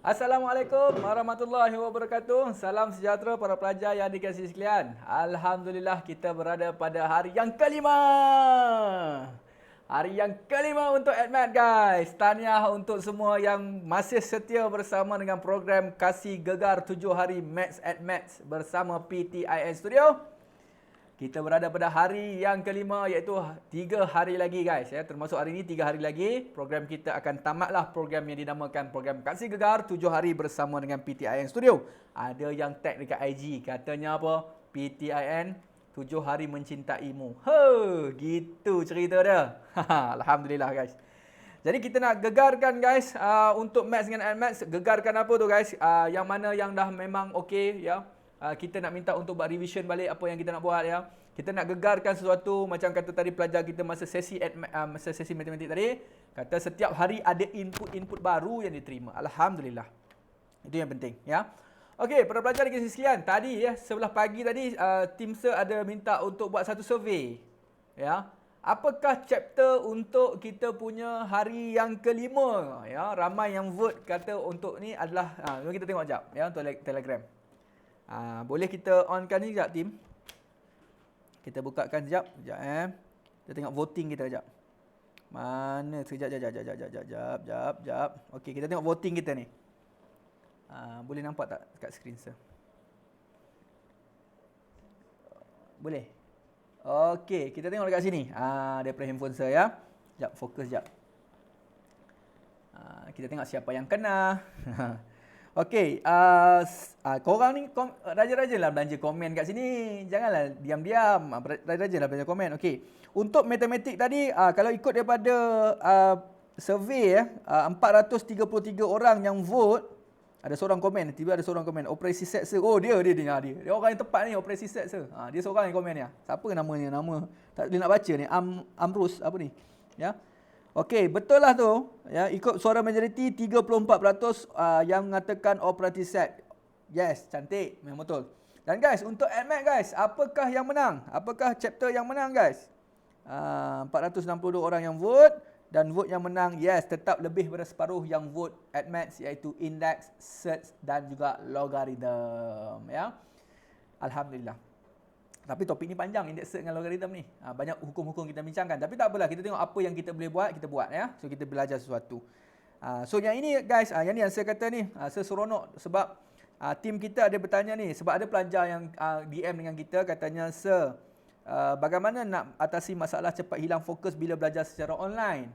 Assalamualaikum warahmatullahi wabarakatuh. Salam sejahtera para pelajar yang dikasihi sekalian. Alhamdulillah kita berada pada hari yang kelima. Hari yang kelima untuk AdMath guys. Tahniah untuk semua yang masih setia bersama dengan program Kasih Gegar 7 Hari Maths AdMath bersama PTIN Studio. Kita berada pada hari yang kelima iaitu 3 hari lagi guys ya. Termasuk hari ini 3 hari lagi program kita akan tamatlah program yang dinamakan program Kasih Gegar 7 hari bersama dengan PTIN Studio. Ada yang tag dekat IG katanya apa? PTIN 7 hari mencintaimu. Gitu cerita dia. Alhamdulillah guys. Jadi kita nak gegarkan guys untuk Maths dengan AdMaths. Gegarkan apa tu guys? Yang mana yang dah memang okey ya. Kita nak minta untuk buat revision balik apa yang kita nak buat ya. Kita nak gegarkan sesuatu macam kata tadi pelajar kita masa sesi matematik tadi, kata setiap hari ada input baru yang diterima. Alhamdulillah. Itu yang penting ya. Okey, para pelajar di sekalian, tadi ya sebelah pagi tadi tim Sir ada minta untuk buat satu survey ya. Apakah chapter untuk kita punya hari yang kelima ya? Ramai yang vote kata untuk ni adalah jom kita tengok jap ya untuk Telegram. Boleh kita onkan ni sekejap tim. Kita bukakan sekejap Kita tengok voting kita sekejap. Mana sekejap jap. Okey, kita tengok voting kita ni. Boleh nampak tak dekat skrin Sir? Boleh. Okey, kita tengok dekat sini. Daripada handphone Sir ya. Sekejap, fokus sekejap. Kita tengok siapa yang kena. Okey, korang ni rajin-rajinlah belanja komen kat sini. Janganlah diam-diam. Rajin-rajinlah belanja komen. Okey. Untuk matematik tadi, kalau ikut daripada survey 433 orang yang vote, ada seorang komen, tiba ada seorang komen, operasi set Sir. Oh, dia orang yang tepat ni, operasi set Sir. Dia seorang yang komen ni. Siapa namanya? Nama tak boleh nak baca ni. Amrus apa ni? Ya. Okey, betul lah tu. Ya, ikut suara majoriti 34% yang mengatakan operative set. Yes, cantik. Memang betul. Dan guys, untuk AdMath guys, apakah yang menang? Apakah chapter yang menang guys? 462 orang yang vote dan vote yang menang yes, tetap lebih daripada separuh yang vote AdMath iaitu index, search dan juga logarithm ya. Alhamdulillah. Tapi topik ni panjang, indeks search dengan logarithm ni. Banyak hukum-hukum kita bincangkan. Tapi tak apalah, kita tengok apa yang kita boleh buat, kita buat ya. So kita belajar sesuatu. So yang ini guys, yang ni yang saya kata ni, saya seronok sebab tim kita ada bertanya ni. Sebab ada pelajar yang DM dengan kita, katanya, Sir, bagaimana nak atasi masalah cepat hilang fokus bila belajar secara online?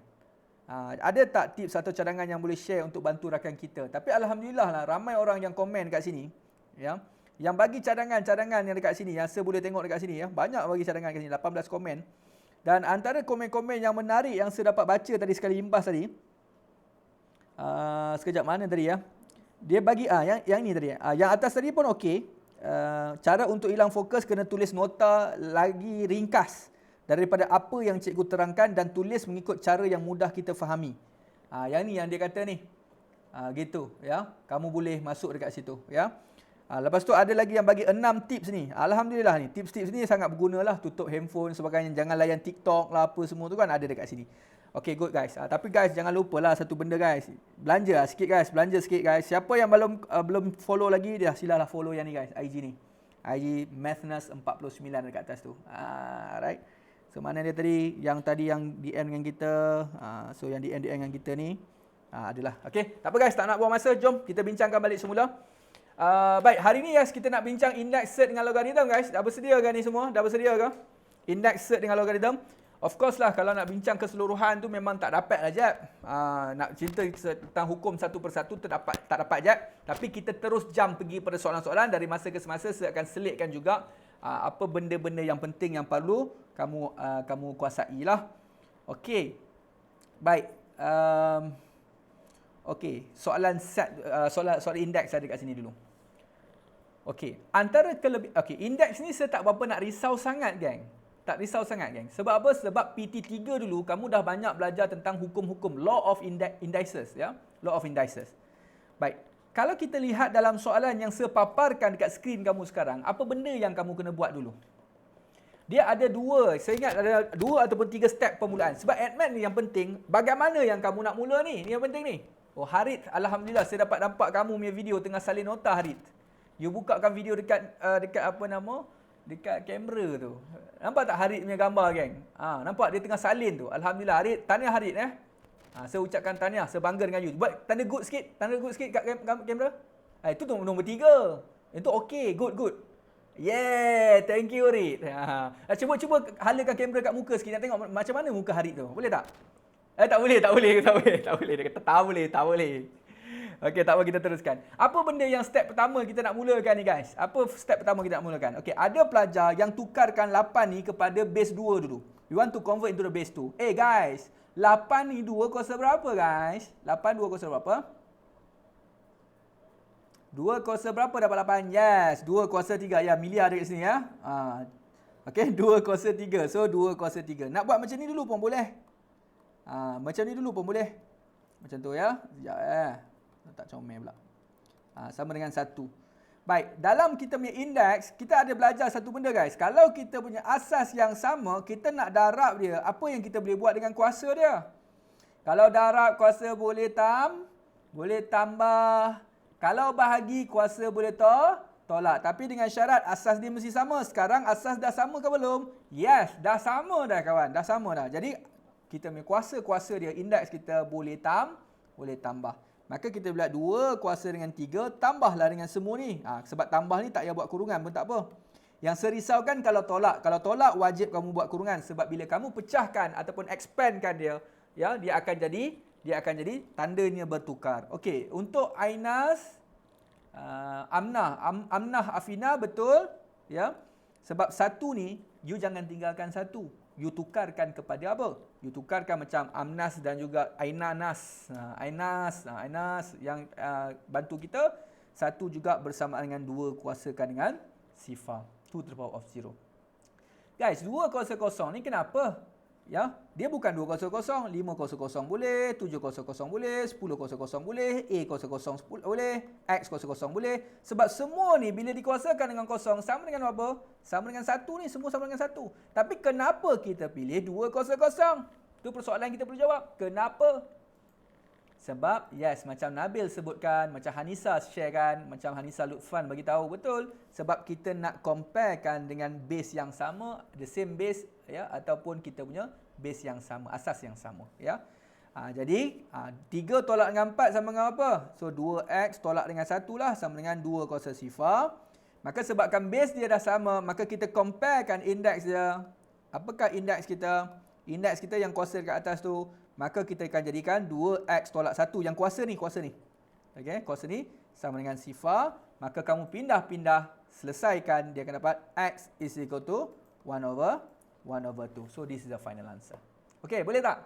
Ada tak tips atau cadangan yang boleh share untuk bantu rakan kita? Tapi Alhamdulillah lah, ramai orang yang komen kat sini. Ya. Yang bagi cadangan-cadangan yang dekat sini, yang saya boleh tengok dekat sini ya. Banyak bagi cadangan kat sini, 18 komen. Dan antara komen-komen yang menarik yang saya dapat baca tadi sekali imbas tadi. Sekejap mana tadi ya. Dia bagi yang ni tadi. Yang atas tadi pun okey. Cara untuk hilang fokus kena tulis nota lagi ringkas daripada apa yang cikgu terangkan dan tulis mengikut cara yang mudah kita fahami. Yang ni yang dia kata ni. Gitu ya. Kamu boleh masuk dekat situ ya. Lepas tu ada lagi yang bagi 6 tips ni. Alhamdulillah ni. Tips-tips ni sangat berguna lah. Tutup handphone sebagainya. Jangan layan TikTok lah apa semua tu kan ada dekat sini. Okay, good guys. Tapi guys jangan lupa lah satu benda guys. Belanja sikit guys. Belanja sikit guys. Siapa yang belum follow lagi, dia silalah follow yang ni guys. IG ni. IG Mathnas49 dekat atas tu. Right. So mana dia tadi? Yang tadi yang DM dengan kita. So yang DM dengan kita ni. Adalah. Okay. Tak apa guys. Tak nak buang masa. Jom kita bincangkan balik semula. Baik, hari ni guys kita nak bincang index search dengan logarithm guys. Dah bersedia ke ni semua? Dah bersedia ke? Index search dengan logarithm. Of course lah kalau nak bincang keseluruhan tu memang tak dapat lah Jeb. Nak cerita tentang hukum satu persatu tak dapat Jeb. Tapi kita terus jump pergi pada soalan-soalan dari masa ke semasa. Saya akan selitkan juga apa benda-benda yang penting yang perlu kamu kuasai lah. Okey. Baik. Okey, soalan set soalan indeks ada kat sini dulu. Okey, indeks ni saya tak berapa nak risau sangat geng. Tak risau sangat geng. Sebab apa? Sebab PT3 dulu kamu dah banyak belajar tentang hukum-hukum law of indices ya. Law of indices. Baik. Kalau kita lihat dalam soalan yang saya paparkan dekat skrin kamu sekarang, apa benda yang kamu kena buat dulu? Dia ada dua, saya ingat ada 2 ataupun 3 step permulaan. Sebab AdMath ni yang penting, bagaimana yang kamu nak mula ni? Ni yang penting ni. Oh, Harit, alhamdulillah saya dapat nampak kamu punya video tengah salin nota, Harit. You bukakan video dekat dekat apa nama? Dekat kamera tu. Nampak tak Harit punya gambar, geng? Nampak dia tengah salin tu. Alhamdulillah, Harit. Tahniah, Harit, saya ucapkan tahniah, saya bangga dengan you. Buat tanda good sikit kat kamera. Itu tu nombor 3. Itu okey, good. Yeah, thank you, Harit. Cuba halakan kamera kat muka sikit, nak tengok macam mana muka Harit tu. Boleh tak? Tak boleh. Dia kata tak boleh. Okey, tak apa, kita teruskan. Apa benda yang step pertama kita nak mulakan ni, guys? Apa step pertama kita nak mulakan? Okey, ada pelajar yang tukarkan 8 ni kepada base 2 dulu. We want to convert into the base 2. Guys, 8 ni 2 kuasa berapa, guys? 8 2 kuasa berapa? 2 kuasa berapa dapat 8? Yes, 2 kuasa 3. Ya, Milia ada kat sini, ya. Okey, 2 kuasa 3. So, 2 kuasa 3. Nak buat macam ni dulu pun boleh. Macam ni dulu pun boleh. Macam tu, ya. Sekejap, tak comel pula. Sama dengan 1. Baik, dalam kita punya indeks, kita ada belajar satu benda, guys. Kalau kita punya asas yang sama, kita nak darab dia, apa yang kita boleh buat dengan kuasa dia? Kalau darab, kuasa boleh tambah. Kalau bahagi, kuasa boleh tolak. Tapi dengan syarat asas dia mesti sama. Sekarang asas dah sama ke belum? Yes, dah sama dah, kawan. Dah sama dah. Jadi, kita punya kuasa dia, indeks kita boleh tambah. Maka kita buat 2 kuasa dengan 3, tambahlah dengan semua ni. Sebab tambah ni tak payah buat kurungan pun tak apa. Yang serisaukan kalau tolak. Kalau tolak, wajib kamu buat kurungan. Sebab bila kamu pecahkan ataupun expandkan dia, ya, dia akan jadi tandanya bertukar. Okey, untuk Ainas, Amnah, Afina, betul. Ya. Sebab 1 ni, you jangan tinggalkan 1. You tukarkan kepada apa? You tukarkan macam Amnas dan juga Ainanas. Ainas yang bantu kita. 1 juga bersamaan dengan 2 kuasakan dengan sifar. 2 to the power of 0. Guys, 2 kuasa kosong ni kenapa? Ya, dia bukan 2 kuasa kosong. 5 kuasa kosong boleh. 7 kuasa kosong boleh. 10 kuasa kosong boleh. A kuasa kosong boleh. X kuasa kosong boleh. Sebab semua ni bila dikuasakan dengan kosong sama dengan apa? Sama dengan 1 ni. Semua sama dengan 1. Tapi kenapa kita pilih 2 kuasa kosong? Itu persoalan kita perlu jawab. Kenapa? Sebab, yes, macam Nabil sebutkan, macam Hanisa sharekan, macam Hanisa Lutfan bagi tahu, betul. Sebab kita nak comparekan dengan base yang sama, the same base, ya, ataupun kita punya base yang sama, asas yang sama, ya. Jadi, 3 tolak dengan 4 sama dengan apa? So, 2x tolak dengan 1 lah, sama dengan 2 kuasa sifar. Maka sebabkan base dia dah sama, maka kita comparekan indeks dia. Apakah indeks kita? Indeks kita yang kuasa kat atas tu, maka kita akan jadikan 2x tolak 1. Yang kuasa ni. Okey, kuasa ni sama dengan sifar. Maka kamu pindah-pindah, selesaikan, dia akan dapat x is equal to 1 over 2. So, this is the final answer. Okey, boleh tak?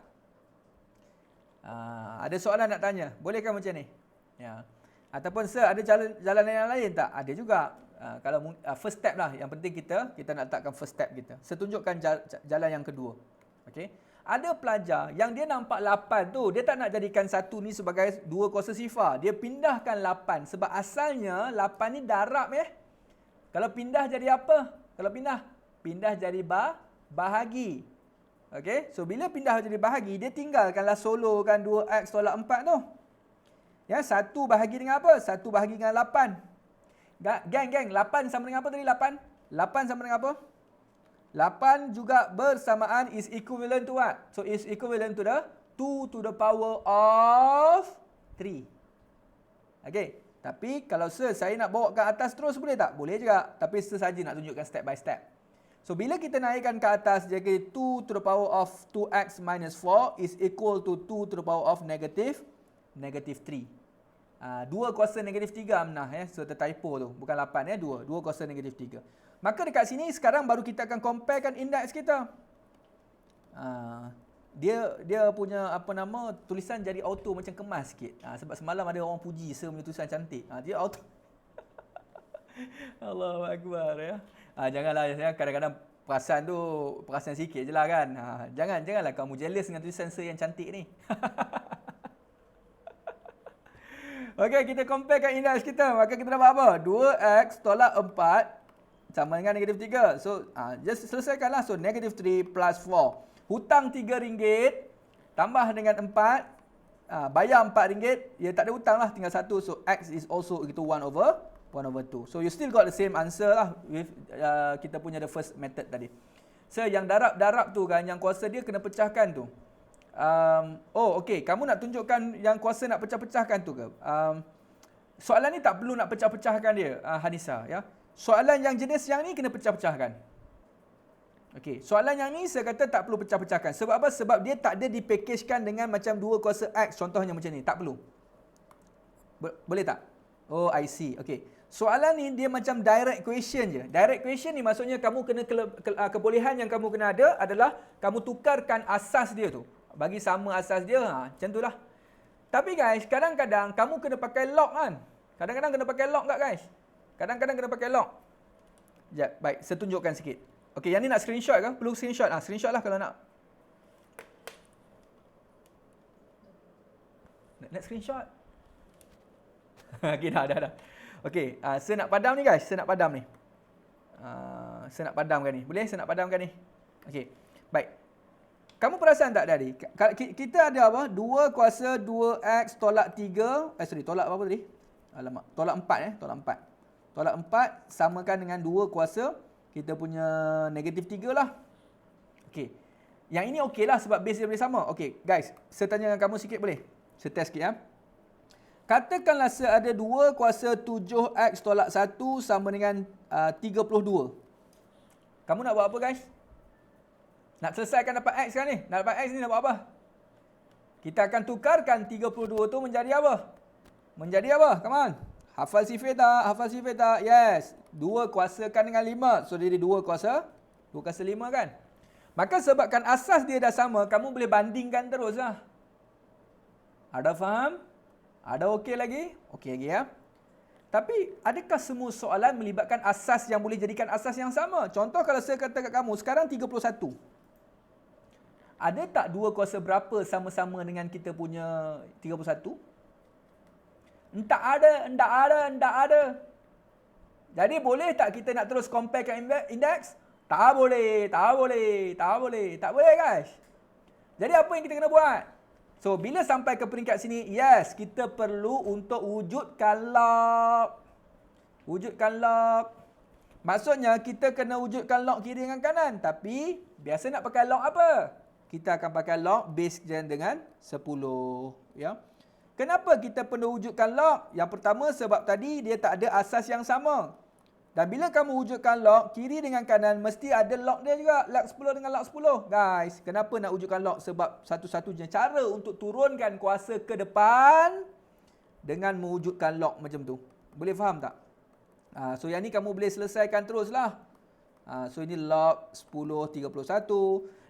Ada soalan nak tanya? Bolehkah macam ni? Ya. Ataupun, sir, ada jalan yang lain tak? Ada juga. Kalau first step lah. Yang penting kita nak letakkan first step kita. Saya tunjukkan jalan yang kedua. Okey. Ada pelajar yang dia nampak 8 tu, dia tak nak jadikan 1 ni sebagai 2 kuasa sifar. Dia pindahkan 8 sebab asalnya 8 ni darab Kalau pindah jadi apa? Kalau pindah jadi bahagi. Okey, so bila pindah jadi bahagi, dia tinggalkanlah solokan 2x tolak 4 tu. Ya, 1 bahagi dengan apa? 1 bahagi dengan 8. Geng, 8 sama dengan apa tadi 8? 8 sama dengan apa? 8 juga bersamaan is equivalent to what? So, is equivalent to the 2 to the power of 3. Okay. Tapi, kalau saya nak bawa ke atas terus boleh tak? Boleh juga. Tapi, saja nak tunjukkan step by step. So, bila kita naikkan ke atas, jadi 2 to the power of 2x minus 4 is equal to 2 to the power of negative 3. 2 kuasa negatif 3 Amnah. So, tertypo tu. Bukan 8, 2. 2 kuasa negatif 3. Maka dekat sini sekarang baru kita akan comparekan indeks kita. Dia punya tulisan jadi auto macam kemas sikit. Sebab semalam ada orang puji saya punya tulisan cantik. Dia auto. Allahu akbar, ya. Janganlah ya, kadang-kadang perasan sikit je lah kan. Janganlah kamu jealous dengan tulisan saya yang cantik ni. Okey, kita comparekan indeks kita. Maka kita dapat apa? 2x tolak 4 sama dengan negatif 3. So, just selesaikanlah. So, negatif 3 plus 4. Hutang RM3 tambah dengan 4. bayar RM4, dia tak ada hutang lah, tinggal 1. So X is also equal to 1/2. So you still got the same answer lah with kita punya the first method tadi. So yang darab tu kan, yang kuasa dia kena pecahkan tu. Okay, kamu nak tunjukkan yang kuasa nak pecah-pecahkan tu ke? Soalan ni tak perlu nak pecah-pecahkan dia, Hanisa, ya. Soalan yang jenis yang ni kena pecah-pecahkan. Okey, soalan yang ni saya kata tak perlu pecah-pecahkan. Sebab apa? Sebab dia tak ada dipackagekan dengan macam 2 kuasa X, contohnya macam ni. Tak perlu. Boleh tak? Oh, I see. Okey. Soalan ni dia macam direct question je. Direct question ni maksudnya kamu kena kebolehan yang kamu kena ada adalah kamu tukarkan asas dia tu. Bagi sama asas dia, macam itulah. Tapi guys, kadang-kadang kamu kena pakai lock kan? Kadang-kadang kena pakai lock tak guys? Kadang-kadang kena pakai lock. Sekejap, baik, saya tunjukkan sikit. Okey, yang ni nak screenshot ke? Perlu screenshot? Screenshot lah kalau nak. Nak screenshot? Okey, dah. Okey, saya nak padam ni guys. Saya nak padam ni. Saya nak padamkan ni. Boleh saya nak padamkan ni? Okey, baik. Kamu perasan tak tadi? Kita ada apa? 2 kuasa 2X tolak 3. Tolak apa tadi? Alamak, tolak 4 tolak 4. Tolak 4 samakan dengan 2 kuasa kita punya negatif 3 lah. Okey. Yang ini okey lah sebab base dia boleh sama. Okey, guys, saya tanya dengan kamu sikit boleh? Saya test sikit ya. Katakanlah saya ada 2 kuasa 7X tolak 1 sama dengan 32. Kamu nak buat apa guys? Nak selesaikan dapat X kan ni? Nak dapat X ni nak buat apa? Kita akan tukarkan 32 tu menjadi apa? Menjadi apa? Come on. Hafal sifir tak? Hafal sifir tak? Yes. 2 kuasakan dengan 5. So, jadi 2 kuasa 5 kan? Maka sebabkan asas dia dah sama, kamu boleh bandingkan terus lah. Ada faham? Ada okey lagi? Okey lagi ya. Tapi, adakah semua soalan melibatkan asas yang boleh jadikan asas yang sama? Contoh kalau saya kata kat kamu, sekarang 31. Ada tak 2 kuasa berapa sama-sama dengan kita punya 31? Tak ada. Jadi boleh tak kita nak terus comparekan indeks? Tak boleh guys. Jadi apa yang kita kena buat? So bila sampai ke peringkat sini, yes, kita perlu untuk wujudkan lock. Maksudnya kita kena wujudkan lock kiri dengan kanan. Tapi biasa nak pakai lock apa? Kita akan pakai lock base dengan 10. Ya. Kenapa kita perlu wujudkan lock? Yang pertama sebab tadi dia tak ada asas yang sama. Dan bila kamu wujudkan lock, kiri dengan kanan mesti ada lock dia juga. Lock 10 dengan lock 10. Guys, kenapa nak wujudkan lock? Sebab satu-satunya cara untuk turunkan kuasa ke depan dengan mewujudkan lock macam tu. Boleh faham tak? So yang ni kamu boleh selesaikan teruslah. So ini log 10, 31.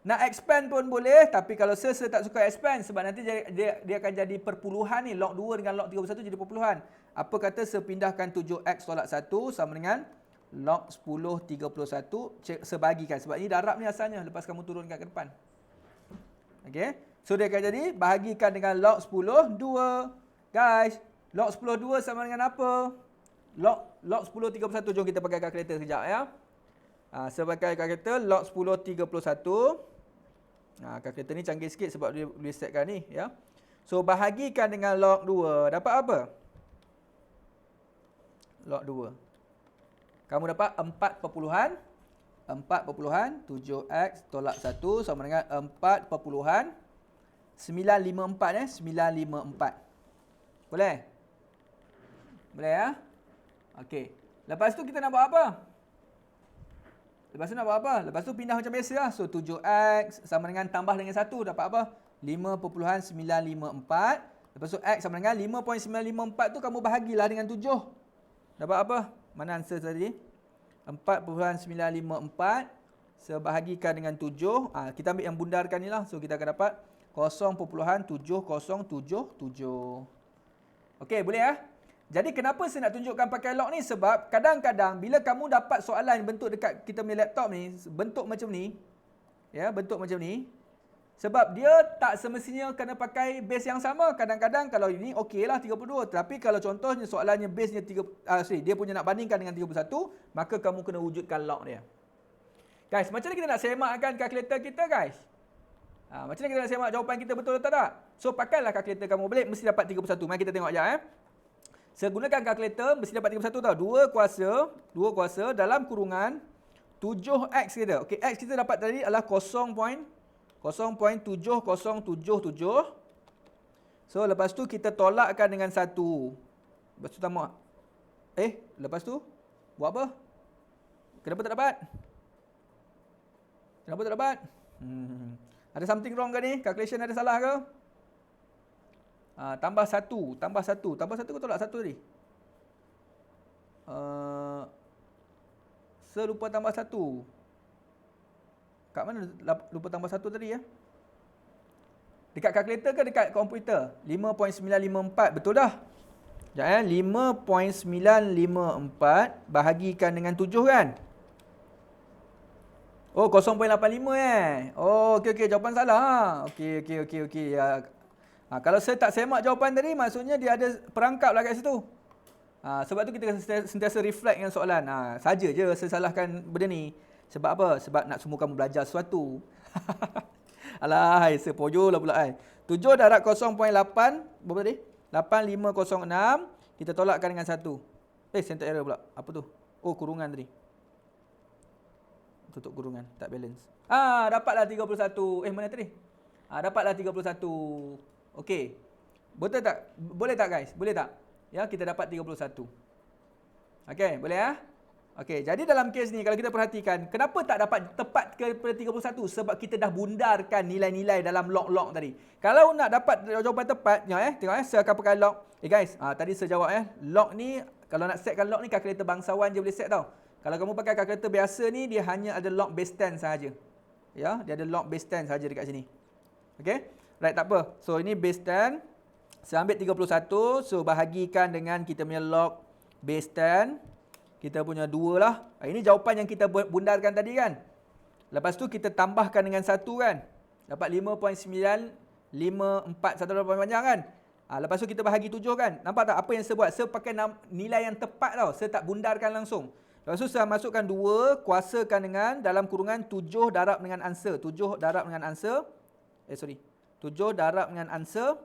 Nak expand pun boleh, tapi kalau saya tak suka expand sebab nanti dia akan jadi perpuluhan ni. Log 2 dengan log 31 jadi perpuluhan. Apa kata saya pindahkan 7x tolak 1 sama dengan log 10, 31. Sebagikan. Sebab ini darab ni asalnya lepas kamu turunkan ke depan. Okay. So dia akan jadi bahagikan dengan log 10, 2. Guys, log 10, 2 sama dengan apa? Log 10, 31. Jom kita pakai kalkulator sekejap ya. Saya pakai kalkulator log 10, 31. Kalkulator ni canggih sikit sebab dia boleh setkan ni ya. So bahagikan dengan log 2 dapat apa? Log 2. Kamu dapat 4.7x tolak 1 sama dengan 4.954 954. Boleh? Boleh ya? Okey. Lepas tu kita nak buat apa? Lepas tu pindah macam biasa lah. So 7x sama dengan tambah dengan 1 dapat apa? 5.954. Lepas tu x sama dengan 5.954 tu kamu bahagilah dengan 7. Dapat apa? Mana answer tadi? 4.954 sebahagikan dengan 7. Kita ambil yang bundarkan ni lah. So kita akan dapat 0.7077. Okey, boleh ya? Jadi kenapa saya nak tunjukkan pakai log ni? Sebab kadang-kadang bila kamu dapat soalan bentuk dekat kita punya laptop ni, bentuk macam ni, ya, bentuk macam ni, sebab dia tak semestinya kena pakai base yang sama. Kadang-kadang kalau ini okeylah 32, tapi kalau contohnya soalannya base-nya dia punya nak bandingkan dengan 31, maka kamu kena wujudkan log dia. Guys, macam mana kita nak semakkan kalkulator kita guys? Macam mana kita nak semak jawapan kita betul atau tak? So, pakailah kalkulator kamu balik, mesti dapat 31. Mari kita tengok sekejap. Segunakan kalkulator, mesti dapat 31 tau. 2 kuasa dalam kurungan 7x kita. Okey, x kita dapat tadi adalah 0.7077. So, lepas tu kita tolakkan dengan 1. Lepas tu tambah. Lepas tu buat apa? Kenapa tak dapat? Ada something wrong ke ni? Calculation ada salah ke? Tambah 1 kau tolak 1 tadi. Lupa tambah 1. Kat mana lupa tambah 1 tadi ya? Dekat kalkulator ke dekat komputer? 5.954 betul dah. Sekejap 5.954 bahagikan dengan 7 kan? Oh, 0.85 Oh, okey, jawapan salah. Okey. Kalau saya tak semak jawapan tadi, maksudnya dia ada perangkap lah kat situ. Sebab tu kita sentiasa reflect dengan soalan. Saja je saya salahkan benda ni. Sebab apa? Sebab nak semua kamu belajar sesuatu. Alah, saya pojo lah pula 7 darab 0.8, berapa tadi? 8506, kita tolakkan dengan 1. Center error pula. Apa tu? Oh, kurungan tadi. Tutup kurungan, tak balance. Dapatlah 31. Mana tadi? Dapatlah 31. Okey. Betul tak? Boleh tak guys? Boleh tak? Ya, kita dapat 31. Okey, boleh ya? Okey, jadi dalam kes ni kalau kita perhatikan, kenapa tak dapat tepat kepada 31? Sebab kita dah bundarkan nilai-nilai dalam log tadi. Kalau nak dapat jawapan tepat, tengok saya akan pakai log. Guys, tadi saya jawab log ni, kalau nak setkan log ni kalkulator bangsawan je boleh set tau. Kalau kamu pakai kalkulator biasa ni, dia hanya ada log base 10 sahaja. Ya, dia ada log base 10 sahaja dekat sini. Okey? Right, tak apa. So ini base 10. Saya ambil 31, so bahagikan dengan kita punya log base 10. Kita punya 2 lah. Ini jawapan yang kita bundarkan tadi kan. Lepas tu kita tambahkan dengan 1 kan. Dapat 5.954, satu jawapan panjang kan. Lepas tu kita bahagi 7 kan. Nampak tak apa yang saya buat? Saya pakai nilai yang tepat tau. Saya tak bundarkan langsung. Lepas tu saya masukkan 2, kuasakan dengan dalam kurungan 7 darab dengan answer. 7 darab dengan answer. 7 darab dengan answer.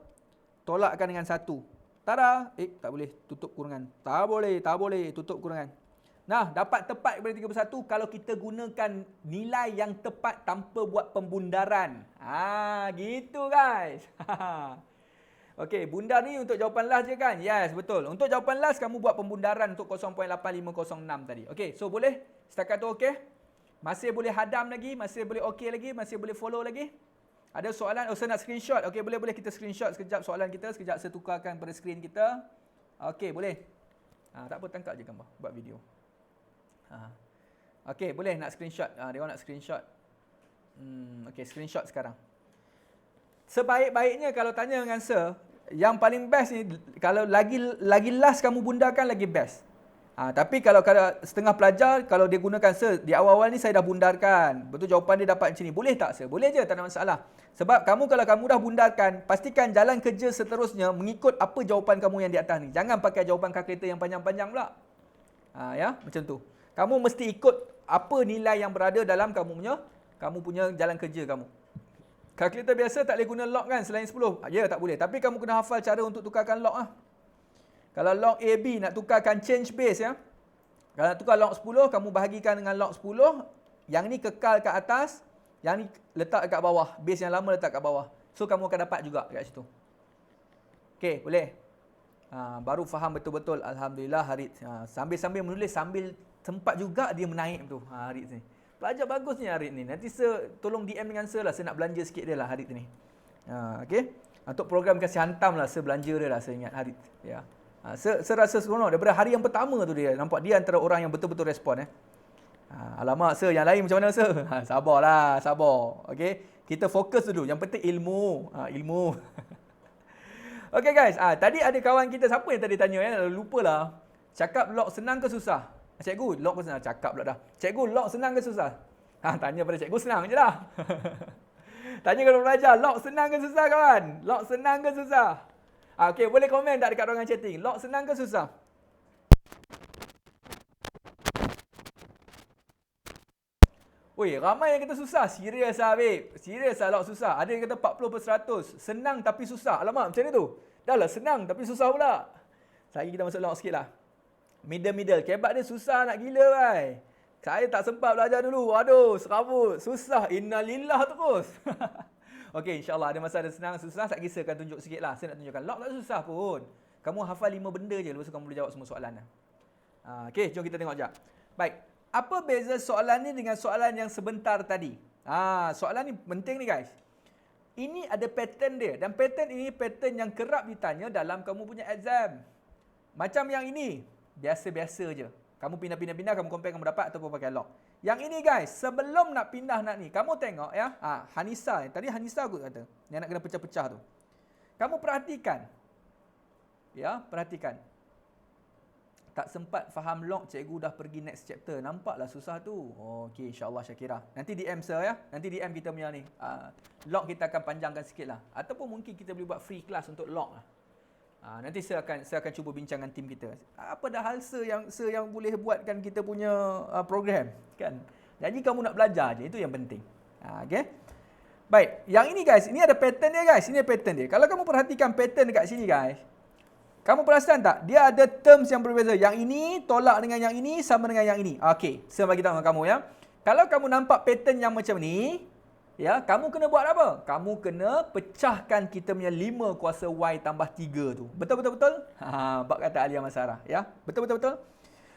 Tolakkan dengan 1. Tada! Tak boleh tutup kurungan. Tak boleh tutup kurungan. Nah, dapat tepat kepada 31 kalau kita gunakan nilai yang tepat tanpa buat pembundaran. Gitu guys. Okey, bundar ni untuk jawapan last je kan? Yes, betul. Untuk jawapan last kamu buat pembundaran untuk 0.8506 tadi. Okey, so boleh? Setakat tu okey? Masih boleh hadam lagi? Masih boleh okey lagi? Masih boleh follow lagi? Ada soalan? Saya nak screenshot. Okey, boleh kita screenshot sekejap soalan kita. Sekejap saya tukarkan pada skrin kita. Okey, boleh. Tak apa, tangkap je gambar. Buat video. Okey, boleh nak screenshot. Dia orang nak screenshot. Okey, screenshot sekarang. Sebaik-baiknya kalau tanya dengan saya, yang paling best ni, kalau lagi last kamu bundarkan, lagi best. Tapi kalau setengah pelajar, kalau dia gunakan saya, di awal-awal ni saya dah bundarkan. Betul jawapan dia dapat macam ni. Boleh tak saya? Boleh je, tak ada masalah. Sebab kalau kamu dah bundarkan, pastikan jalan kerja seterusnya mengikut apa jawapan kamu yang di atas ni. Jangan pakai jawapan kalkulator yang panjang-panjang pula. Ya, macam tu. Kamu mesti ikut apa nilai yang berada dalam kamu punya jalan kerja kamu. Kalkulator biasa tak boleh guna log kan selain 10. Ya, tak boleh. Tapi kamu kena hafal cara untuk tukarkan log Kalau log AB nak tukarkan change base ya. Kalau nak tukar log 10, kamu bahagikan dengan log 10. Yang ni kekal kat atas, yang ni letak kat bawah. Base yang lama letak kat bawah. So kamu akan dapat juga kat situ. Okey, boleh. Baru faham betul-betul. Alhamdulillah Harith. Sambil-sambil menulis, sambil sempat juga dia menaik tu. Harith ni. Pelajar bagus ni Harith ni. Nanti tolong DM dengan saya lah. Saya nak belanja sikit dia lah Harith ni. Okey. Untuk program kasih hantam lah. Saya belanja dia lah. Saya ingat Harith. Ya. Saya rasa seronok. Daripada hari yang pertama tu dia. Nampak dia antara orang yang betul-betul respon. Alamak sir, yang lain macam mana sir? Sabarlah, sabar. Okey. Kita fokus dulu. Yang penting ilmu. Ilmu. Okey guys. Tadi ada kawan kita. Siapa yang tadi tanya? Lupalah. Cakap log senang ke susah? Cikgu, log senang. Cakap pula dah. Cikgu, log senang ke susah? Tanya pada cikgu, senang je lah. Tanya kepada pelajar, log senang ke susah kawan? Log senang ke susah? Okey, boleh komen tak dekat ruangan chatting? Log senang ke susah? Oi, ramai yang kata susah. Serius lah, babe. Serius lah log susah. Ada yang kata 40%. Senang tapi susah. Alamak, macam ni tu. Dah lah senang tapi susah pula. Lagi kita masuk log sikit lah. Middle. Kebab dia susah nak gila, bai. Saya tak sempat belajar dulu. Aduh, serabut. Susah. Innalillah terus. Okey, insyaAllah ada masa ada senang, susah. Tak kisah akan tunjuk sikit lah. Saya nak tunjukkan. Log tak susah pun. Kamu hafal 5 benda je. Lepas tu kamu boleh jawab semua soalan lah. Okey, jom kita tengok sekejap. Baik. Apa beza soalan ni dengan soalan yang sebentar tadi? Soalan ni penting ni guys. Ini ada pattern dia. Dan pattern ini pattern yang kerap ditanya dalam kamu punya exam. Macam yang ini, biasa-biasa je. Kamu pindah-pindah, kamu compare, kamu dapat ataupun pakai log. Yang ini guys, sebelum nak pindah nak ni, kamu tengok ya. Hanisa, tadi Hanisa aku kata. Yang nak kena pecah-pecah tu. Kamu perhatikan. Ya, perhatikan. Tak sempat faham log, cikgu dah pergi next chapter. Nampaklah susah tu. Okey, insyaAllah Syakira. Nanti DM sir ya. Nanti DM kita punya ni. Log kita akan panjangkan sikit lah. Ataupun mungkin kita boleh buat free class untuk log lah. Nanti saya akan cuba bincang dengan tim kita. Apa dah hal sir yang boleh buatkan kita punya program. Kan? Jadi kamu nak belajar je. Itu yang penting. Okay? Baik. Yang ini guys. Ini ada pattern dia guys. Ini pattern dia. Kalau kamu perhatikan pattern dekat sini guys. Kamu perasan tak? Dia ada terms yang berbeza. Yang ini tolak dengan yang ini sama dengan yang ini. Okey, saya bagi tahu dengan kamu ya. Kalau kamu nampak pattern yang macam ni, ya, kamu kena buat apa? Kamu kena pecahkan kita punya 5 kuasa Y tambah 3 tu. Betul? Bab kata Alia Masarah, ya. Betul?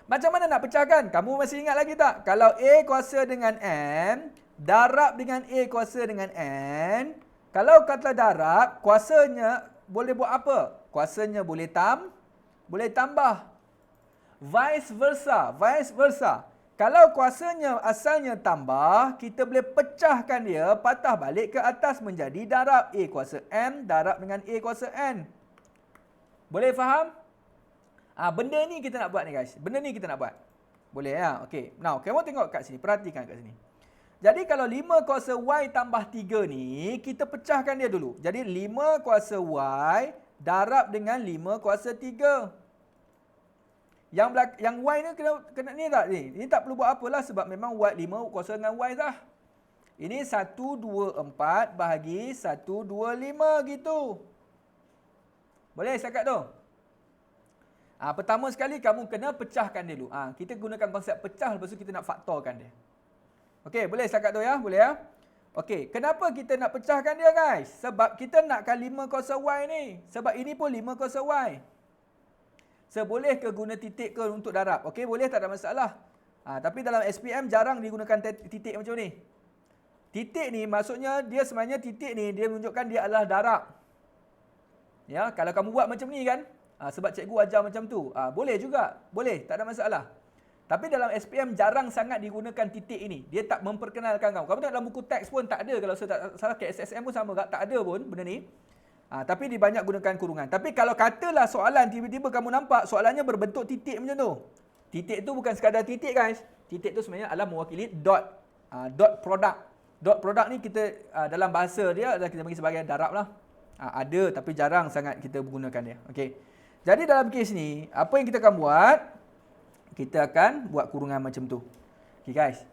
Macam mana nak pecahkan? Kamu masih ingat lagi tak? Kalau A kuasa dengan M, darab dengan A kuasa dengan N. Kalau kata darab, kuasanya boleh buat apa? Kuasanya boleh tambah. Vice versa. Kalau kuasanya asalnya tambah, kita boleh pecahkan dia, patah balik ke atas menjadi darab A kuasa M darab dengan A kuasa N. Boleh faham? Benda ni kita nak buat ni guys. Boleh ya? Okey. Now, kamu tengok kat sini. Perhatikan kat sini. Jadi kalau 5 kuasa Y tambah 3 ni, kita pecahkan dia dulu. Jadi 5 kuasa Y darab dengan 5 kuasa 3. Yang Y ni kena ni tak ni? Ini tak perlu buat apalah sebab memang Y 5 kuasa dengan Y dah. Ini 124 bahagi 125 gitu. Boleh setakat tu? Pertama sekali kamu kena pecahkan dulu. Kita gunakan konsep pecah lepas tu kita nak faktorkan dia. Okey, boleh setakat tu ya? Boleh ya? Okey, kenapa kita nak pecahkan dia guys? Sebab kita nakkan 5 kuasa Y ni. Sebab ini pun 5 kuasa Y. Boleh ke guna titik ke untuk darab? Okey, boleh, tak ada masalah. Tapi dalam SPM jarang digunakan titik macam ni. Titik ni maksudnya dia sebenarnya titik ni dia menunjukkan dia adalah darab. Ya, kalau kamu buat macam ni kan? Sebab cikgu ajar macam tu. Boleh juga. Boleh, tak ada masalah. Tapi dalam SPM jarang sangat digunakan titik ini. Dia tak memperkenalkan kamu. Kamu tengok dalam buku teks pun tak ada. Kalau saya tak salah, KSSM pun sama. Tak ada pun benda ni. Tapi dia banyak gunakan kurungan. Tapi kalau katalah soalan tiba-tiba kamu nampak soalannya berbentuk titik macam tu. Titik tu bukan sekadar titik guys. Titik tu sebenarnya adalah mewakili dot. Dot product. Dot product ni kita dalam bahasa dia adalah kita bagi sebagai darab lah. Ada tapi jarang sangat kita gunakan dia. Okey. Jadi dalam kes ni, apa yang kita akan buat? Kita akan buat kurungan macam tu. Okay guys.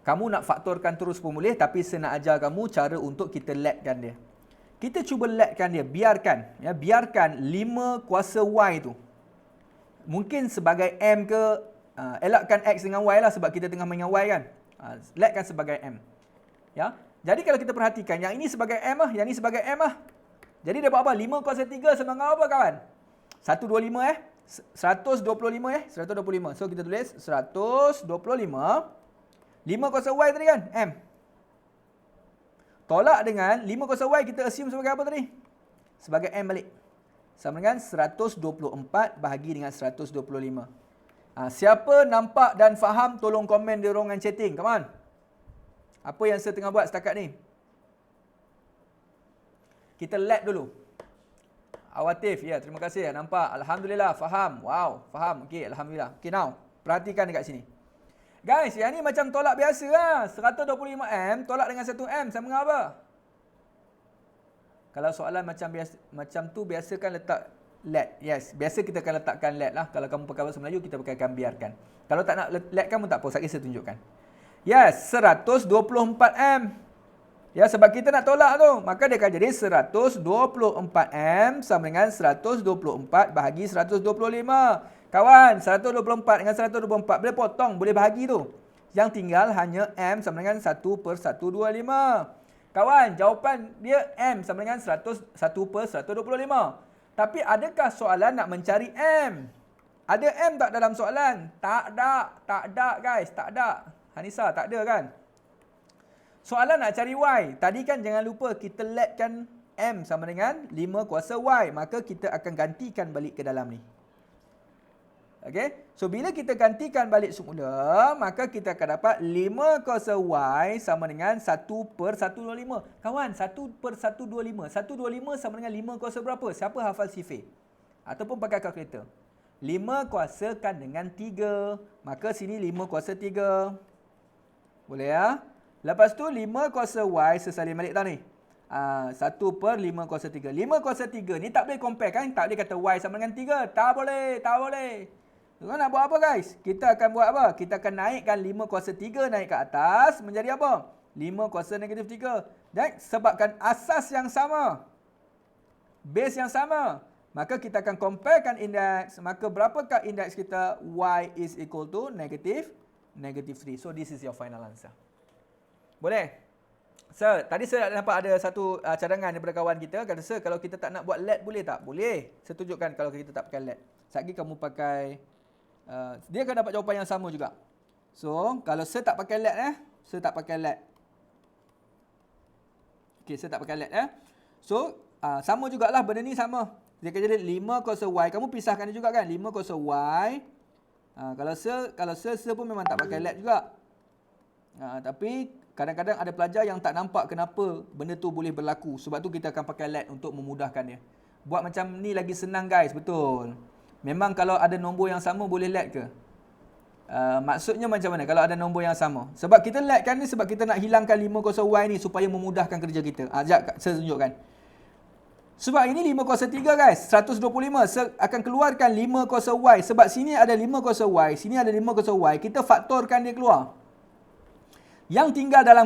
Kamu nak faktorkan terus pun boleh. Tapi saya nak ajar kamu cara untuk kita letkan dia. Kita cuba letkan dia. Biarkan. Ya, biarkan 5 kuasa Y tu. Mungkin sebagai M ke. Elakkan X dengan Y lah. Sebab kita tengah main dengan Y kan. Letkan sebagai M. Ya. Jadi kalau kita perhatikan. Yang ini sebagai M lah. Yang ini sebagai M lah. Jadi dia buat apa? 5 kuasa 3 sama dengan apa kawan? 125 125 125. So kita tulis 125. 5 kuasa Y tadi kan? M. Tolak dengan 5 kuasa Y kita assume sebagai apa tadi? Sebagai M balik. Sama dengan 124 bahagi dengan 125. Siapa nampak dan faham tolong komen di ruangan chatting. Come on. Apa yang saya tengah buat setakat ni? Kita let dulu. Awatif, ya, terima kasih. Nampak? Alhamdulillah, faham. Wow, faham. Okey, alhamdulillah. Okey, now, perhatikan dekat sini. Guys, yang ni macam tolak biasa lah. 125M tolak dengan 1M sama dengan apa? Kalau soalan macam tu, biasakan letak let. Yes, biasa kita akan letakkan let lah. Kalau kamu pakai bahasa Melayu, kita pakai akan biarkan. Kalau tak nak letkan pun tak apa, saya tunjukkan. Yes, 124M. Ya, sebab kita nak tolak tu. Maka dia akan jadi 124M sama dengan 124 bahagi 125. Kawan, 124 dengan 124 boleh potong, boleh bahagi tu. Yang tinggal hanya M sama dengan 1/125. Kawan, jawapan dia M sama dengan 1/125. Tapi adakah soalan nak mencari M? Ada M tak dalam soalan? Tak ada guys, tak ada. Hanisa, tak ada kan? Soalan nak cari Y. Tadi kan jangan lupa kita letkan M sama dengan 5 kuasa Y. Maka kita akan gantikan balik ke dalam ni. Okey. So, bila kita gantikan balik semula, maka kita akan dapat 5 kuasa Y sama dengan 1/125. Kawan, 1/125. 125 sama dengan 5 kuasa berapa? Siapa hafal sifir? Ataupun pakai kalkulator. 5 kuasakan dengan 3. Maka sini 5 kuasa 3. Boleh ya? Lepas tu 5 kuasa Y sesalin balik tau ni. 1/5 kuasa 3. 5 kuasa 3 ni tak boleh compare kan? Tak boleh kata Y sama dengan 3. Tak boleh, tak boleh. Tuan nak buat apa guys? Kita akan buat apa? Kita akan naikkan 5 kuasa 3 naik ke atas menjadi apa? 5 kuasa negatif 3. Dan sebabkan asas yang sama, base yang sama, maka kita akan comparekan indeks. Maka berapakah indeks kita? Y is equal to negative 3. So this is your final answer. Boleh? Sir, tadi saya nampak ada satu cadangan daripada kawan kita. Kata, sir, kalau kita tak nak buat LED boleh tak? Boleh. Saya tunjukkan kalau kita tak pakai LED. Sekejap kamu pakai, dia akan dapat jawapan yang sama juga. So, kalau sir tak pakai LED Sir tak pakai LED. Okey, sir tak pakai LED So, sama jugalah benda ni sama. Dia akan jadi 5 kuasa Y. Kamu pisahkan dia juga kan? 5 kuasa Y. Kalau sir pun memang tak pakai LED juga. Tapi kadang-kadang ada pelajar yang tak nampak kenapa benda tu boleh berlaku. Sebab tu kita akan pakai LED untuk memudahkan dia. Buat macam ni lagi senang guys, betul. Memang kalau ada nombor yang sama boleh LED ke? Maksudnya macam mana kalau ada nombor yang sama? Sebab kita LED kan ni sebab kita nak hilangkan 5 kuasa Y ni supaya memudahkan kerja kita. Sekejap saya tunjukkan. Sebab ini 5 kuasa 3 guys, 125. Saya akan keluarkan 5 kuasa Y. Sebab sini ada 5 kuasa Y, sini ada 5 kuasa Y. Kita faktorkan dia keluar. Yang tinggal dalam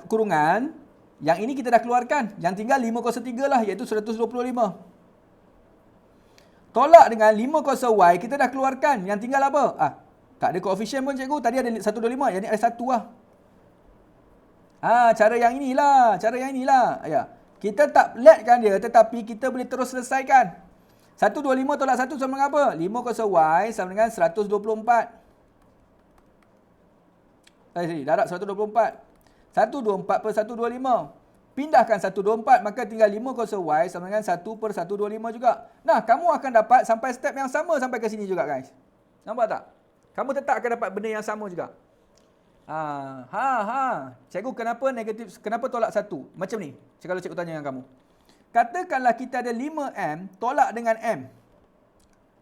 kurungan, yang ini kita dah keluarkan. Yang tinggal 5 kuasa 3 lah, iaitu 125. Tolak dengan 5 kuasa Y, kita dah keluarkan. Yang tinggal apa? Tak ada koefisien pun cikgu. Tadi ada 125, yang ni ada 1 lah. Cara yang inilah. Ya. Kita tak letkan dia, tetapi kita boleh terus selesaikan. 125 tolak 1 sama dengan apa? 5 kuasa Y sama dengan 124. Darab 124. 124/125. Pindahkan 124, maka tinggal 5 kuasa Y sama dengan 1/125 juga. Nah, kamu akan dapat sampai step yang sama sampai ke sini juga guys. Nampak tak? Kamu tetap akan dapat benda yang sama juga. Cikgu, kenapa tolak 1? Macam ni. Kalau cikgu tanya dengan kamu. Katakanlah kita ada 5M tolak dengan M.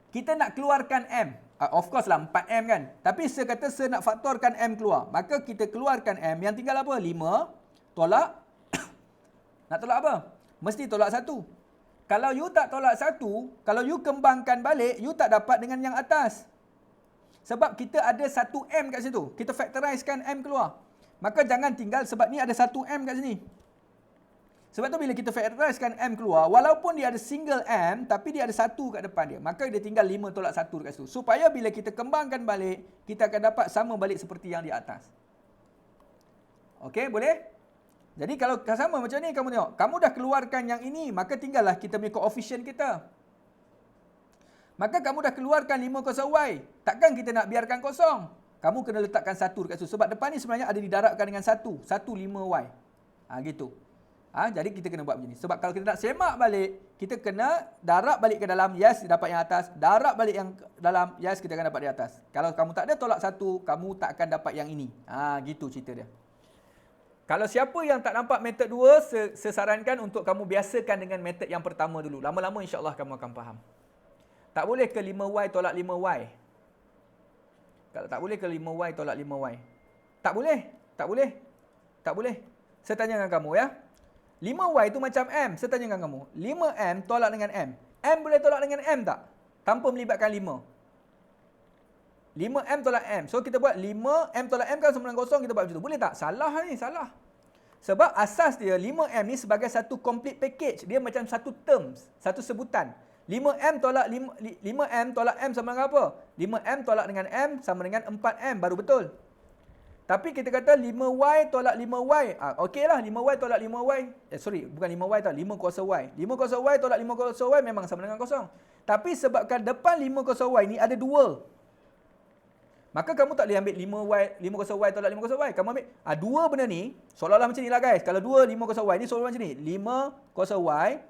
Kita nak keluarkan M. Of course lah 4M kan. Tapi saya kata saya nak faktorkan M keluar. Maka kita keluarkan M. Yang tinggal apa? 5 tolak. Nak tolak apa? Mesti tolak 1. Kalau you tak tolak 1, kalau you kembangkan balik, you tak dapat dengan yang atas. Sebab kita ada 1M kat situ. Kita factorizekan M keluar. Maka jangan tinggal sebab ni ada 1M kat sini. Sebab tu bila kita factorizekan M keluar, walaupun dia ada single M, tapi dia ada 1 kat depan dia. Maka dia tinggal 5 tolak 1 dekat situ. Supaya bila kita kembangkan balik, kita akan dapat sama balik seperti yang di atas. Okey, boleh? Jadi kalau sama macam ni, kamu tengok. Kamu dah keluarkan yang ini, maka tinggallah kita punya koefisien kita. Maka kamu dah keluarkan 5 kuasa Y. Takkan kita nak biarkan kosong. Kamu kena letakkan 1 dekat situ. Sebab depan ni sebenarnya ada didarabkan dengan 1. 1, 5Y. Gitu. Jadi kita kena buat macam ni. Sebab kalau kita nak semak balik, kita kena darab balik ke dalam, yes, dapat yang atas. Darab balik yang dalam, yes, kita akan dapat di atas. Kalau kamu tak ada tolak 1, kamu tak akan dapat yang ini. Gitu cerita dia. Kalau siapa yang tak nampak metod 2, saya sarankan untuk kamu biasakan dengan metod yang pertama dulu. Lama-lama insya-Allah kamu akan faham. Tak boleh ke 5Y tolak 5Y? Kalau tak boleh ke 5Y tolak 5Y? Tak boleh. Tak boleh. Tak boleh. Saya tanya dengan kamu ya. 5Y itu macam M. Saya tanya dengan kamu. 5M tolak dengan M. M boleh tolak dengan M tak? Tanpa melibatkan 5. 5M tolak M. So kita buat 5M tolak M kan sama dengan kosong, kita buat macam tu. Boleh tak? Salah ni, salah. Sebab asas dia 5M ni sebagai satu complete package. Dia macam satu terms, satu sebutan. 5M tolak 5M tolak M sama dengan apa? 5M tolak dengan M sama dengan 4M, baru betul. Tapi kita kata 5Y tolak 5Y. Okeylah, 5Y tolak 5Y. Bukan 5Y tau, 5 kuasa Y. 5 kuasa Y tolak 5 kuasa Y memang sama dengan kosong. Tapi sebabkan depan 5 kuasa Y ni ada 2. Maka kamu tak boleh ambil 5 kuasa Y tolak 5 kuasa Y. Kamu ambil 2 benda ni, seolah-olah macam ni lah guys. Kalau 2, 5 kuasa Y ni seolah-olah macam ni. 5 kuasa Y,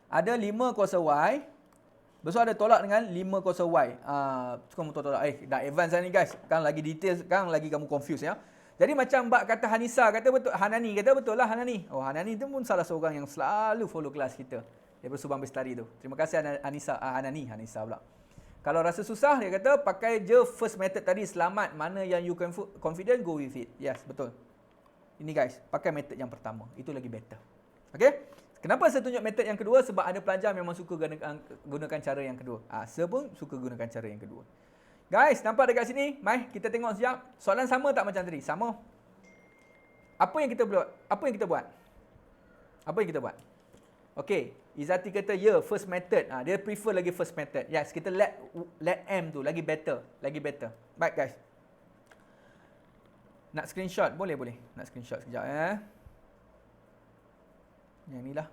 ada 5 kuasa Y. Lepas tu ada tolak dengan 5 kuasa Y. Kamu tolak. Dah advance lah ni guys. Sekarang lagi detail, sekarang lagi kamu confuse ya. Jadi macam Mbak kata Hanisa, kata betul. Hanani kata betul lah Hanani. Oh, Hanani tu pun salah seorang yang selalu follow kelas kita. Daripada Subang Bestari tu. Terima kasih Hanisa. Hanisa pula. Kalau rasa susah, dia kata pakai je first method tadi, selamat. Mana yang you confident, go with it. Yes, betul. Ini guys, pakai method yang pertama. Itu lagi better. Okay? Kenapa saya tunjuk method yang kedua? Sebab ada pelajar memang suka gunakan cara yang kedua. Saya pun suka gunakan cara yang kedua. Guys, nampak dekat sini? Mai, kita tengok sekejap. Soalan sama tak macam tadi? Sama. Apa yang kita buat? Apa yang kita buat? Apa yang kita buat? Okey, Izzati kata ya, first method. Dia prefer lagi first method. Yes, kita let M tu lagi better, lagi better. Baik guys. Nak screenshot? Boleh. Nak screenshot sekejap Yang ni lah.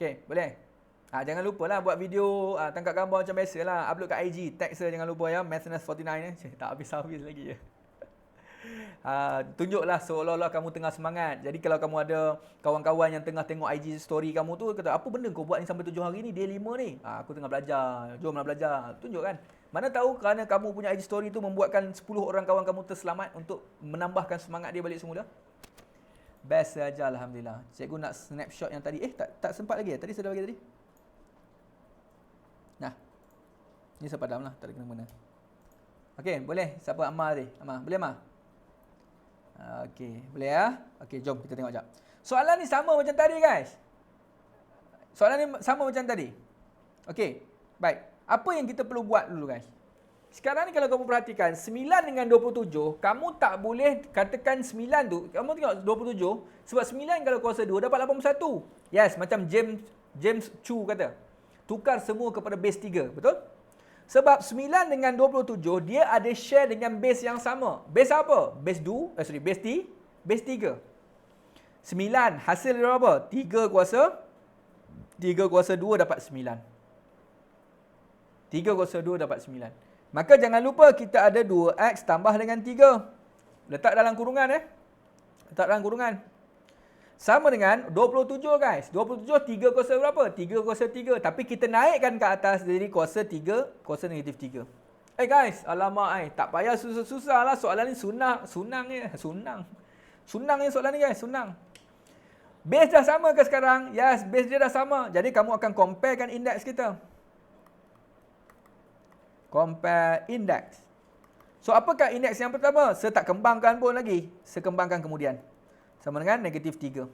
Okey, boleh. Jangan lupa lah buat video tangkap gambar macam biasa lah. Upload kat IG. Tag saya jangan lupa ya. Mathness49 tak habis-habis lagi ya. Tunjuklah seolah-olah kamu tengah semangat. Jadi kalau kamu ada kawan-kawan yang tengah tengok IG story kamu tu, kata apa benda kau buat ni sampai 7 hari ni, day 5 ni. Aku tengah belajar. Jomlah belajar. Tunjuk kan. Mana tahu kerana kamu punya IG story tu membuatkan 10 orang kawan kamu terselamat untuk menambahkan semangat dia balik semula. Best saja alhamdulillah. Cikgu nak snapshot yang tadi. Tak sempat lagi ya? Tadi saya dah bagi tadi. Nah. Ni saya padam lah, tak ada kena-mena. Okey, boleh. Siapa Ammar tadi? Ammar, boleh Ammar? Okey, boleh ya? Okey, jom kita tengok jap. Soalan ni sama macam tadi guys. Soalan ni sama macam tadi. Okey, baik. Apa yang kita perlu buat dulu guys? Sekarang ni kalau kamu perhatikan 9 dengan 27, kamu tak boleh katakan 9 tu. Kamu tengok 27 sebab 9 kalau kuasa 2 dapat 81. Yes, macam James Chu kata. Tukar semua kepada base 3, betul? Sebab 9 dengan 27 dia ada share dengan base yang sama. Base apa? Base 2, base 3. 9 hasil dia berapa? 3 kuasa 2 dapat 9. 3 kuasa 2 dapat 9. Maka jangan lupa kita ada 2x tambah dengan 3. Letak dalam kurungan Letak dalam kurungan. Sama dengan 27 guys. 27 3 kuasa berapa? 3 kuasa 3. Tapi kita naikkan ke atas jadi kuasa 3 kuasa negatif 3. Guys, alamak tak payah susah-susah lah. Soalan ni sunang je. Sunang je soalan ni guys, sunang. Base dah sama ke sekarang? Yes, base dia dah sama. Jadi kamu akan comparekan indeks kita. Compare index. So apakah indeks yang pertama? Saya tak kembangkan pun lagi. Saya kembangkan kemudian. Sama dengan negatif 3.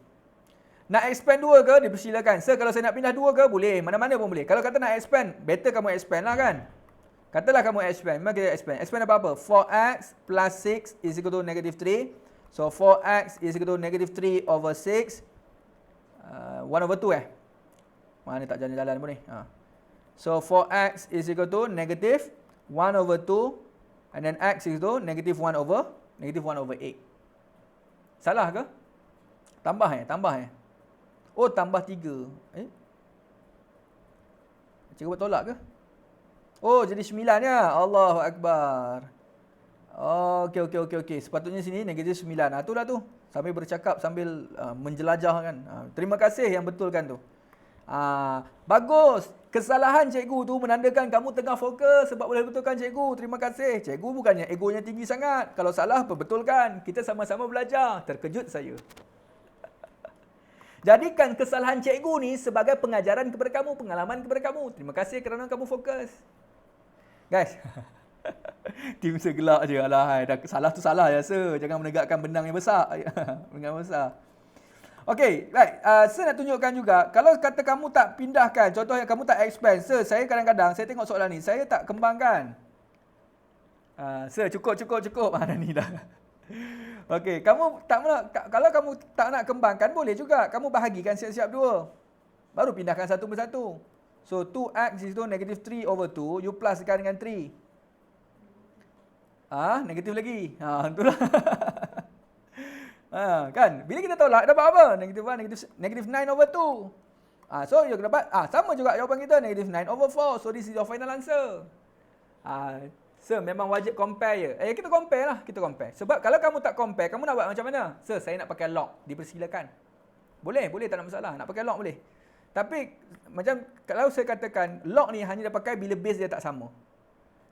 Nak expand 2 ke? Dipersilakan. Kalau saya nak pindah 2 ke? Boleh. Mana-mana pun boleh. Kalau kata nak expand, better kamu expand lah kan. Katalah kamu expand. Memang kita expand. Expand apa-apa? 4x plus 6 is equal to negative 3. So 4x is equal to negative 3 over 6. 1 over 2 Mana tak jalan-jalan pun ni. So 4x is equal to negative 1 over 2. And then x is equal to negative 1 over 8. Salah ke? Tambah Oh, tambah 3. Cikgu buat tolak ke? Oh, jadi 9 ya. Allahu Akbar. Okey. Sepatutnya sini negatif 9. Itulah tu. Sambil bercakap, sambil menjelajah kan. Terima kasih yang betulkan tu. Bagus. Kesalahan cikgu tu menandakan kamu tengah fokus sebab boleh betulkan cikgu. Terima kasih. Cikgu bukannya egonya tinggi sangat. Kalau salah, perbetulkan. Kita sama-sama belajar. Terkejut saya. Jadikan kesalahan cikgu ni sebagai pengajaran kepada kamu, pengalaman kepada kamu. Terima kasih kerana kamu fokus. Guys. Tim segelak je. Alah, salah tu salah ya, sir. Jangan menegakkan benang yang besar. Benang besar. Okey, right. Saya nak tunjukkan juga, kalau kata kamu tak pindahkan, contohnya kamu tak expand. Saya kadang-kadang, saya tengok soalan ni, saya tak kembangkan. Cukup. Dah ni dah. Okey, kalau kamu tak nak kembangkan, boleh juga. Kamu bahagikan siap-siap 2. Baru pindahkan satu persatu. So, 2x is to -3/2, you pluskan dengan 3. Negatif lagi. Itulah. Kan? Bila kita tolak, dapat apa? Negatif 9/2. So, you dapat, sama juga jawapan kita, negatif 9/4. So, this is your final answer. Sir, memang wajib compare je. Kita compare lah. Sebab kalau kamu tak compare, kamu nak buat macam mana? Sir, saya nak pakai log. Dipersilakan. Boleh, tak ada masalah. Nak pakai log boleh. Tapi, macam kalau saya katakan, log ni hanya dia pakai bila base dia tak sama.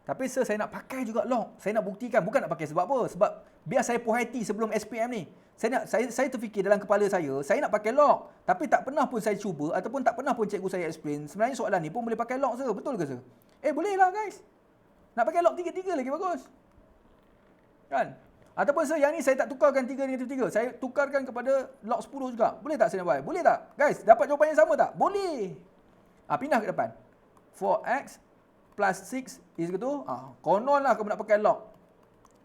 Tapi sir, saya nak pakai juga log. Saya nak buktikan. Bukan nak pakai sebab apa? Sebab biar saya puas hati sebelum SPM ni. Saya terfikir dalam kepala saya nak pakai log. Tapi tak pernah pun saya cuba ataupun tak pernah pun cikgu saya explain. Sebenarnya soalan ni pun boleh pakai log, sir. Betul ke, sir? Boleh lah, guys. Nak pakai log 3 lagi bagus. Kan? Ataupun sir, yang ni saya tak tukarkan 3 negatif 3. Saya tukarkan kepada log 10 juga. Boleh tak saya nak buat? Boleh tak? Guys, dapat jawapan yang sama tak? Boleh. Pindah ke depan. 4x plus 6 is gitu. Konon lah kamu nak pakai log.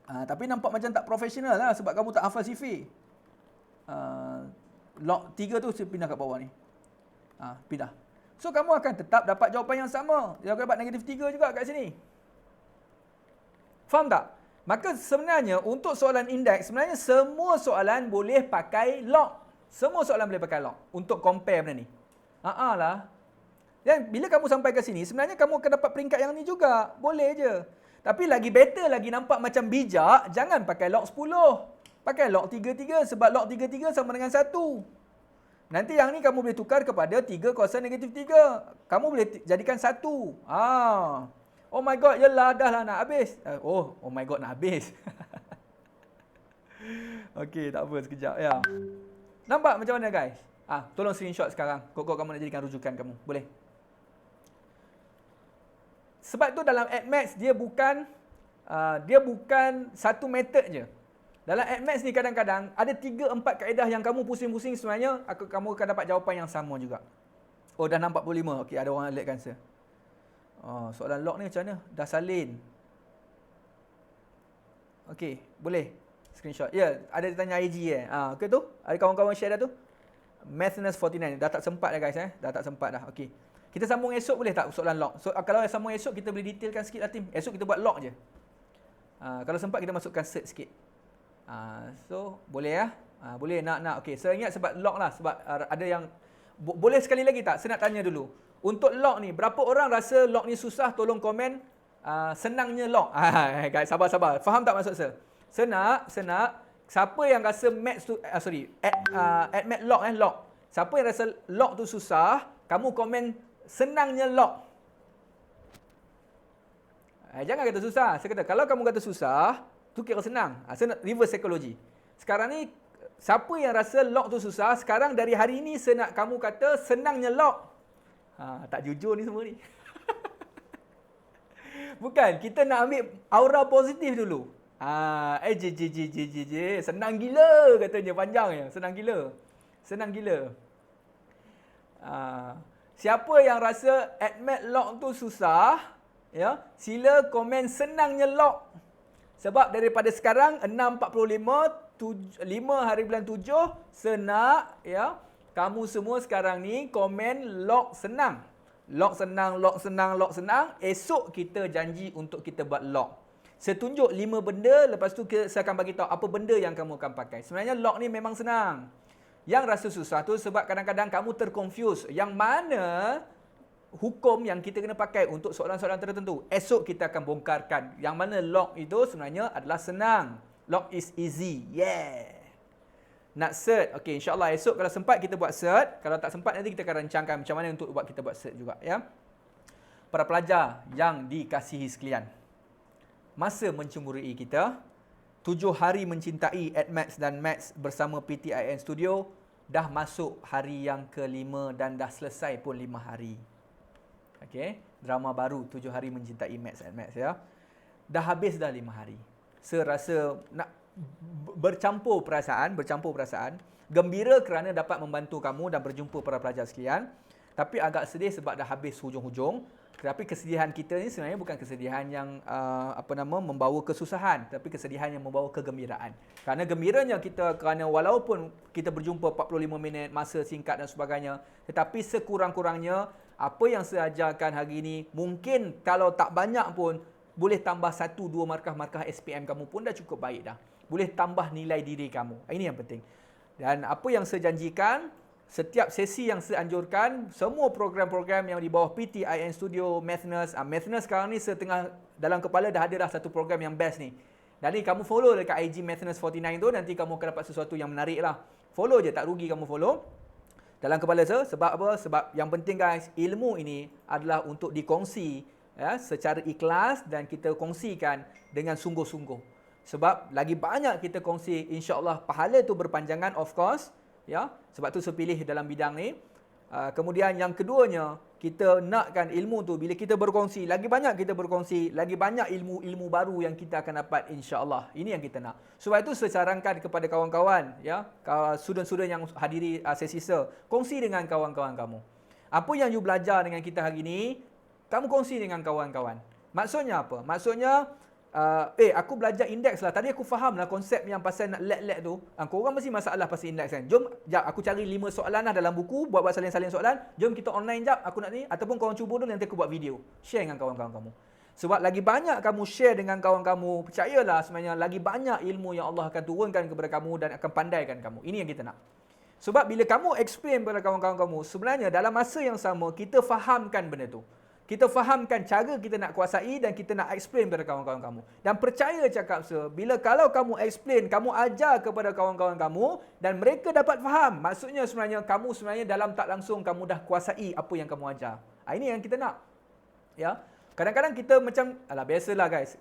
Tapi nampak macam tak profesional lah sebab kamu tak hafal sifir. Log 3 tu saya pindah kat bawah ni. Pindah. So kamu akan tetap dapat jawapan yang sama. Dia akan dapat negatif 3 juga kat sini. Faham tak? Maka sebenarnya untuk soalan indeks, sebenarnya semua soalan boleh pakai log. Semua soalan boleh pakai log untuk compare benda ni. Lah. Dan bila kamu sampai ke sini, sebenarnya kamu akan dapat peringkat yang ni juga. Boleh je. Tapi lagi better, lagi nampak macam bijak, jangan pakai log 10. Pakai log 3 sebab log 3 sama dengan 1. Nanti yang ni kamu boleh tukar kepada 3 kuasa negatif 3. Kamu boleh jadikan 1. Oh my god, yelah dah lah nak habis. Oh my god nak habis. Okey, tak apa sekejap ya. Nampak macam mana guys? Tolong screenshot sekarang. Kok kamu nak jadikan rujukan kamu. Boleh? Sebab tu dalam AddMath dia bukan satu method je. Dalam AddMath ni kadang-kadang ada 3-4 kaedah yang kamu pusing-pusing sebenarnya kamu akan dapat jawapan yang sama juga. Oh dah 45. Okey, ada orang alert cancer. Soalan log ni macam mana? Dah salin. Okey, boleh screenshot. Ya, ada dia tanya IG okey tu? Ada kawan-kawan share dah tu? Mathness 49. Dah tak sempat dah guys Dah tak sempat dah. Okey. Kita sambung esok boleh tak soalan log? So kalau sambung esok kita boleh detailkan sikit lah tim. Esok kita buat log je. Kalau sempat kita masukkan cert sikit. So boleh ya? Boleh nak. Okey, saya ingat sebab log lah sebab ada yang boleh sekali lagi tak? Saya nak tanya dulu. Untuk log ni, berapa orang rasa log ni susah? Tolong komen senangnya log. Guys, sabar. Faham tak maksud saya? Senak. Siapa yang rasa maths tu AddMath log. Siapa yang rasa log tu susah, kamu komen senangnya log. Jangan kata susah. Saya kata kalau kamu kata susah, tu kira senang. Saya nak reverse psychology. Sekarang ni siapa yang rasa log tu susah, sekarang dari hari ini saya nak kamu kata senangnya log. Tak jujur ni semua ni. Bukan, kita nak ambil aura positif dulu. Senang gila katanya, panjangnya. Senang gila. Siapa yang rasa AddMath log tu susah, ya, sila komen senangnya log. Sebab daripada sekarang 6.45 5 hari bulan 7 senak ya. Kamu semua sekarang ni komen log senang. Log senang. Esok kita janji untuk kita buat log. Saya tunjuk 5 benda, lepas tu saya akan bagi tahu apa benda yang kamu akan pakai. Sebenarnya log ni memang senang. Yang rasa susah tu sebab kadang-kadang kamu terconfuse. Yang mana hukum yang kita kena pakai untuk soalan-soalan tertentu. Esok kita akan bongkarkan. Yang mana log itu sebenarnya adalah senang. Log is easy. Yeah. Nak cert. Okey, insya-Allah esok kalau sempat kita buat cert. Kalau tak sempat nanti kita akan rancangkan macam mana untuk buat kita buat cert juga ya. Para pelajar yang dikasihi sekalian. Masa mencemburui kita, 7 hari mencintai AddMath dan Maths bersama PTIN Studio dah masuk hari yang ke-5 dan dah selesai pun 5 hari. Okey, drama baru 7 hari mencintai Maths and Maths ya. Dah habis dah 5 hari. Saya rasa bercampur perasaan, gembira kerana dapat membantu kamu dan berjumpa para pelajar sekalian, tapi agak sedih sebab dah habis hujung-hujung. Tetapi kesedihan kita ni sebenarnya bukan kesedihan yang membawa kesusahan, tapi kesedihan yang membawa kegembiraan. Kerana gembiranya kita kerana walaupun kita berjumpa 45 minit, masa singkat dan sebagainya, tetapi sekurang-kurangnya apa yang saya ajarkan hari ini, mungkin kalau tak banyak pun boleh tambah 1-2 markah-markah SPM kamu pun dah cukup baik dah. Boleh tambah nilai diri kamu. Ini yang penting. Dan apa yang saya janjikan, setiap sesi yang saya anjurkan, semua program-program yang di bawah PTIN Studio, Mathness. Mathness sekarang ni saya tengah dalam kepala dah ada satu program yang best ni. Dan ni kamu follow dekat IG Mathness 49 tu, nanti kamu akan dapat sesuatu yang menarik lah. Follow je, tak rugi kamu follow. Dalam kepala saya, sebab apa? Sebab yang penting guys, ilmu ini adalah untuk dikongsi ya, secara ikhlas dan kita kongsikan dengan sungguh-sungguh. Sebab lagi banyak kita kongsi, insya-Allah pahala tu berpanjangan, of course. Ya, sebab tu saya pilih dalam bidang ni. Kemudian yang keduanya, kita nakkan ilmu tu bila kita berkongsi, lagi banyak kita berkongsi, lagi banyak ilmu-ilmu baru yang kita akan dapat, insya-Allah. Ini yang kita nak. Sebab itu saya sarankan kepada kawan-kawan, ya, student-student yang hadiri sesi saya, kongsi dengan kawan-kawan kamu. Apa yang you belajar dengan kita hari ini, kamu kongsi dengan kawan-kawan. Maksudnya apa? Maksudnya aku belajar indeks lah. Tadi aku faham lah konsep yang pasal nak let tu. Korang mesti masalah pasal indeks kan. Jom, jap aku cari 5 soalan lah dalam buku, buat salin-salin soalan. Jom kita online jap, aku nak ni. Ataupun korang cuba dulu, nanti aku buat video. Share dengan kawan-kawan kamu. Sebab lagi banyak kamu share dengan kawan kamu, percayalah sebenarnya lagi banyak ilmu yang Allah akan turunkan kepada kamu dan akan pandaikan kamu. Ini yang kita nak. Sebab bila kamu explain kepada kawan-kawan kamu, sebenarnya dalam masa yang sama, kita fahamkan benda tu. Kita fahamkan cara kita nak kuasai dan kita nak explain kepada kawan-kawan kamu. Dan percaya cakap saya, kalau kamu explain, kamu ajar kepada kawan-kawan kamu dan mereka dapat faham, maksudnya sebenarnya kamu sebenarnya dalam tak langsung kamu dah kuasai apa yang kamu ajar. Ini yang kita nak. Ya. Kadang-kadang kita macam, biasalah guys.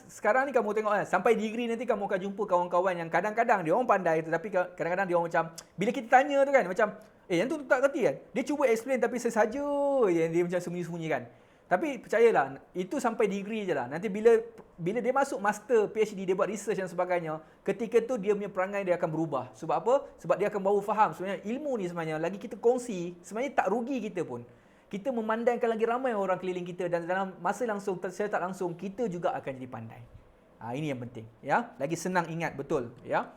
Sekarang ni kamu tengok kan, sampai degree nanti kamu akan jumpa kawan-kawan yang kadang-kadang dia orang pandai tetapi kadang-kadang dia orang macam, bila kita tanya tu kan, macam yang tu tak kerti kan. Dia cuba explain tapi sesaja je dia macam sembunyi-sembunyi kan. Tapi percayalah, itu sampai degree je lah. Nanti bila dia masuk master, PhD, dia buat research dan sebagainya, ketika tu dia punya perangai dia akan berubah. Sebab apa? Sebab dia akan baru faham sebenarnya ilmu ni sebenarnya lagi kita kongsi, sebenarnya tak rugi kita pun. Kita memandangkan lagi ramai orang keliling kita dan dalam masa langsung, secara tak langsung, kita juga akan jadi pandai. Ini yang penting. Ya, lagi senang ingat, betul. Ya.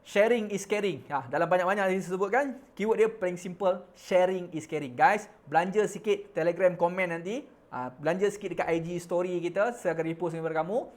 Sharing is caring. Dalam banyak-banyak disebutkan, keyword dia paling simple, sharing is caring. Guys, belanja sikit Telegram komen nanti. Belanja sikit dekat IG story kita, saya akan repost kepada kamu.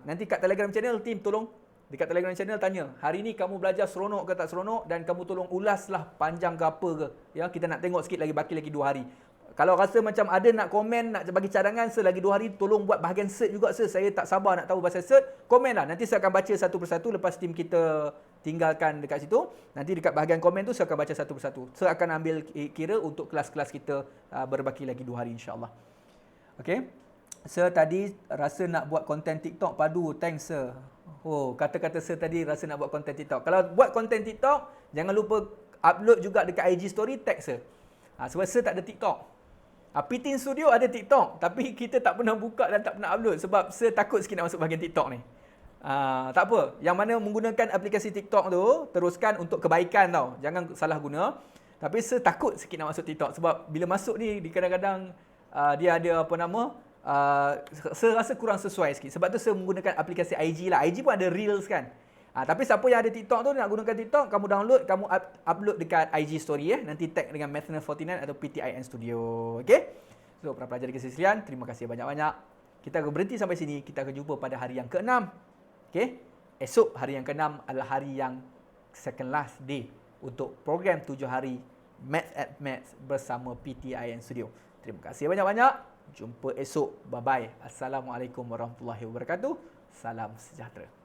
Nanti kat Telegram channel, team tolong dekat Telegram channel tanya, hari ni kamu belajar seronok ke tak seronok, dan kamu tolong ulaslah panjang ke apa ke. Ya, kita nak tengok sikit lagi, baki lagi 2 hari. Kalau rasa macam ada nak komen, nak bagi cadangan, lagi 2 hari, tolong buat bahagian cert juga, saya tak sabar nak tahu pasal cert. Komen lah, nanti saya akan baca satu persatu lepas tim kita tinggalkan dekat situ. Nanti dekat bahagian komen tu saya akan baca satu persatu. Saya akan ambil kira untuk kelas-kelas kita berbaki lagi 2 hari, insyaAllah. Okay. Sir tadi rasa nak buat konten TikTok padu, thanks sir. Kata-kata sir tadi rasa nak buat konten TikTok. Kalau buat konten TikTok, jangan lupa upload juga dekat IG story, tag sir. Sebab sir tak ada TikTok. PTIN Studio ada TikTok, tapi kita tak pernah buka dan tak pernah upload sebab saya takut sikit nak masuk bahagian TikTok ni. Tak apa, yang mana menggunakan aplikasi TikTok tu, teruskan untuk kebaikan tau. Jangan salah guna. Tapi saya takut sikit nak masuk TikTok sebab bila masuk ni, kadang-kadang dia ada saya rasa kurang sesuai sikit. Sebab tu saya menggunakan aplikasi IG lah. IG pun ada Reels kan. Tapi siapa yang ada TikTok tu, nak gunakan TikTok, kamu download, kamu upload dekat IG story nanti tag dengan Mathness49 atau PTIN Studio. Okay? So, para pelajar di sekalian, terima kasih banyak-banyak. Kita akan berhenti sampai sini. Kita akan jumpa pada hari yang ke-6. Okay? Esok hari yang ke-6 adalah hari yang second last day untuk program 7 hari Math at Maths bersama PTIN Studio. Terima kasih banyak-banyak. Jumpa esok. Bye-bye. Assalamualaikum warahmatullahi wabarakatuh. Salam sejahtera.